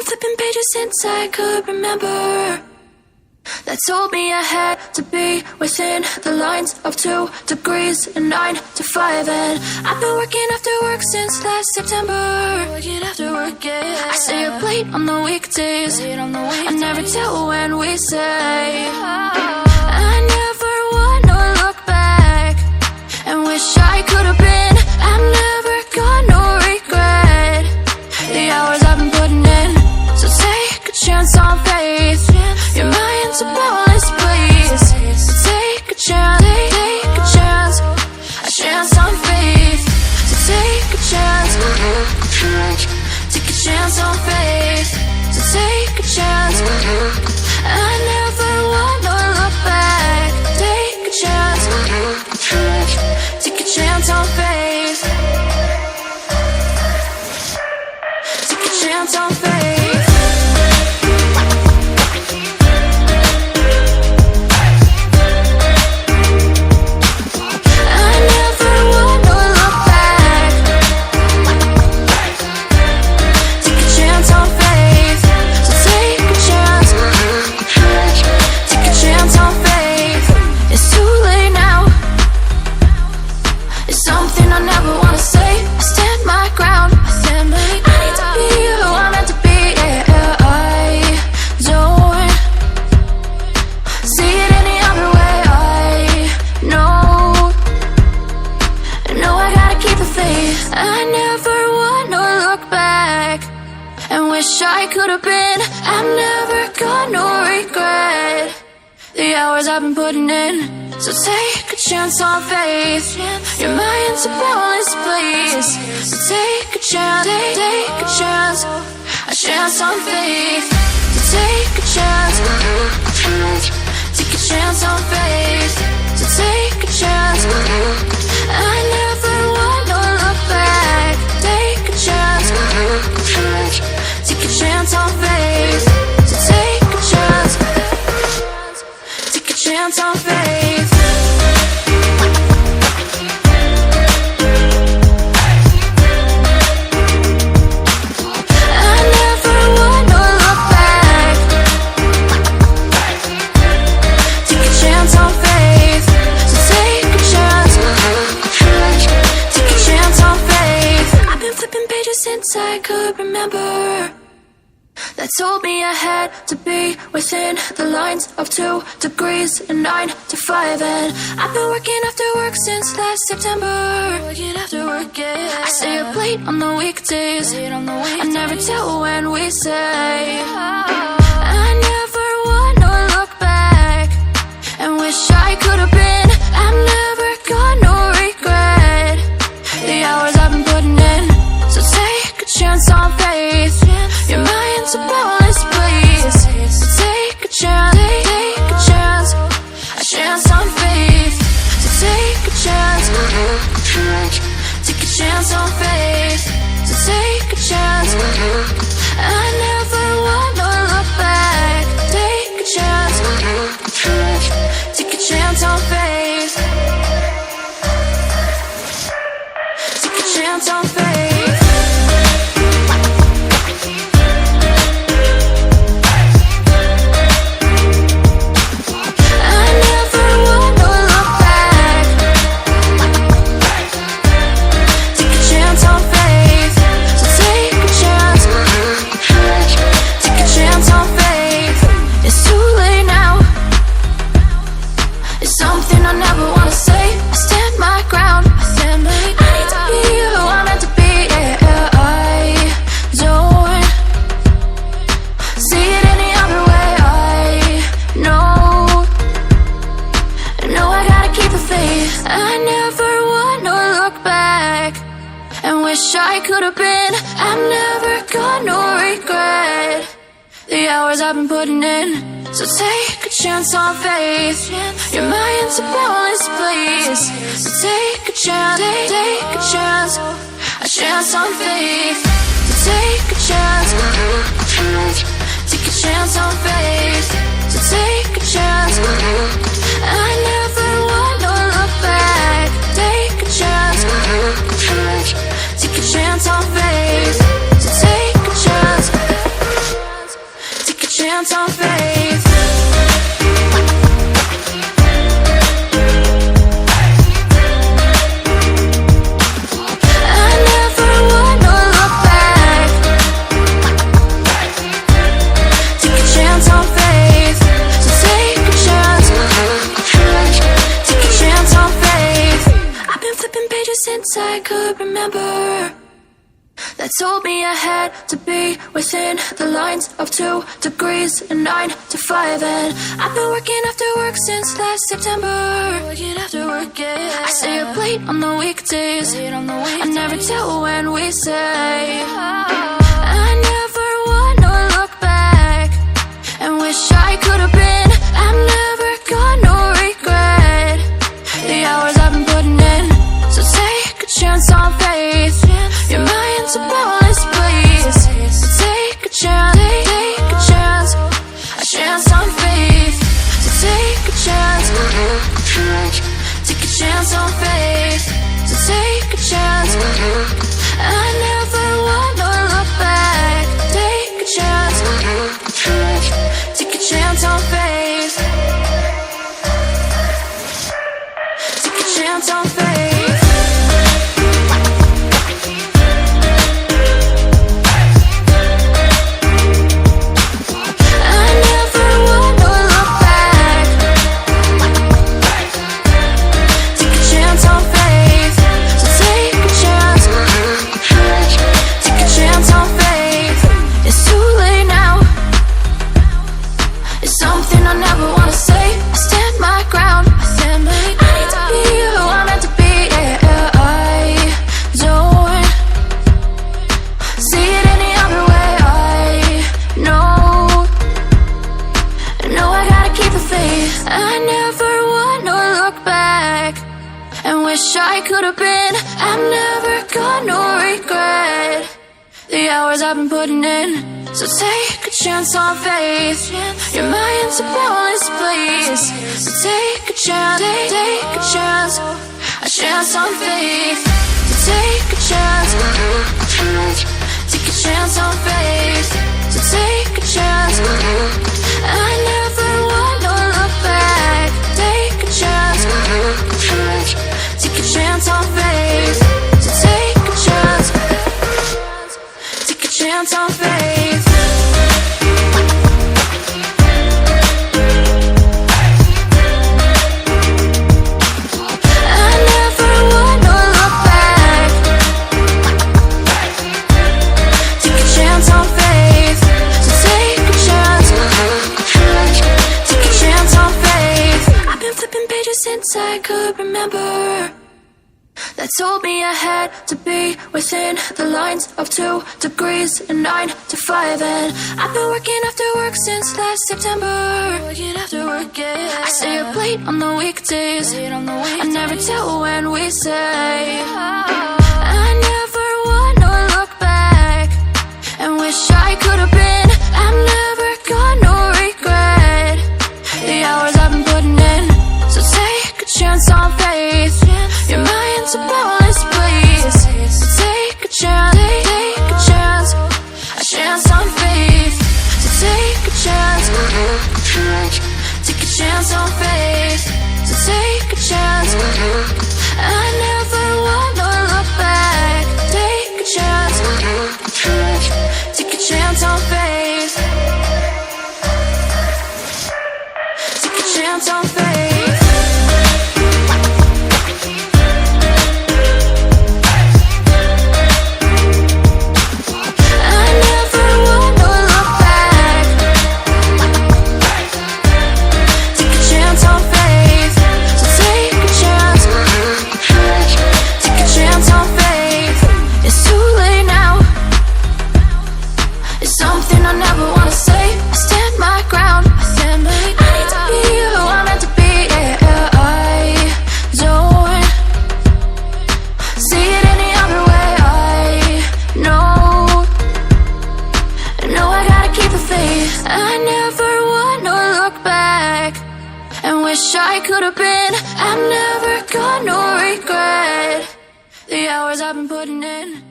been flipping pages since I could remember. That told me I had to be within the lines of 2 degrees and 9 to 5. And I've been working after work since last September. Working after work, yeah. I stay up late on the weekdays. I never tell when we say. I never wanna look back and wish I could have been. I'm never gonna regret the hours I've been putting in. So take a chance on faith. Your mind's a boundless place. So take a chance, take a chance, a chance on faith. So take a chance, take a chance on faith. So take a chance. I never wanna look back. Take a chance, take a chance on faith. Take a chance on faith. I never wanna look back and wish I could have been. I'm never gonna regret the hours I've been putting in. So take a chance on faith. Your mind's a boundless place. So take a chance, take a chance, a chance on faith. So take a chance, take a chance on faith. So take a chance. I never wanna look back. Take a chance, take a chance on faith. So take a chance, take a chance on faith. I never wanna look back. Take a chance on faith. So take a chance, take a chance on faith. I've been flipping pages since I could remember. That told me I had to be within the lines of 2 degrees and 9 to 5. And I've been working after work since last September. Working after work, yeah. I stay up late on the weekdays. I never tell when we say. I never wanna look back and wish I could have been. I'm never gonna regret the hours I've been putting in. So take a chance on faith. Your mind's a boundless place. So take a chance, take a chance, a chance on faith. So take a chance, take a chance on faith. So take a chance. I never wanna look back. Take a chance, take a chance on faith. Take a chance on faith. I never wanna look back and wish I could have been. I'm never gonna regret the hours I've been putting in. So take a chance on faith. Your mind's a boundless place. So take a chance, take a chance, a chance on faith. So take a chance, take a chance on faith. So take a chance. I never wanna look back. Take a chance, take a chance on faith. So take a chance. told me I had to be within the lines of 2 degrees and 9 to 5. And I've been working after work since last September. Working after work, yeah. I stay up late on the weekdays. I never tell when we say. I never wanna look back and wish I could have been. I'm never gonna regret the hours I've been putting in. So take a chance on faith. Your mind's a boundless place. So take a chance, take a chance, a chance on faith. So take a chance, take a chance on faith. So take a chance. I never wanna look back. Take a chance, take a chance on faith. Take a chance on faith. I never wanna look back and wish I could have been. I'm never gonna regret the hours I've been putting in. So take a chance on faith. Your mind's a boundless place. So take a chance, take a chance, a chance on faith. So take a chance, take a chance on faith. So take a chance. I never wanna look back. Take a chance, take a chance on faith. So take a chance, take a chance on faith. I never wanna look back. Take a chance on faith. So take a chance, take a chance on faith. I've been flipping pages since I could remember. That told me I had to be within the lines of 2 degrees and 9 to 5. And I've been working after work since last September. Working after work, yeah. I stay up late on the weekdays. I never tell when we say. I never wanna look back and wish I could have been. I'm never gonna regret the hours I've been putting in. So take a chance on faith. Your mind's a boundless place. So take a chance, take a chance, a chance on faith. So take a chance, take a chance on faith. So take a chance. I never wanna look back. Take a chance, take a chance on faith. Take a chance on faith. I never wanna look back and wish I could have been. I'm never gonna regret the hours I've been putting in.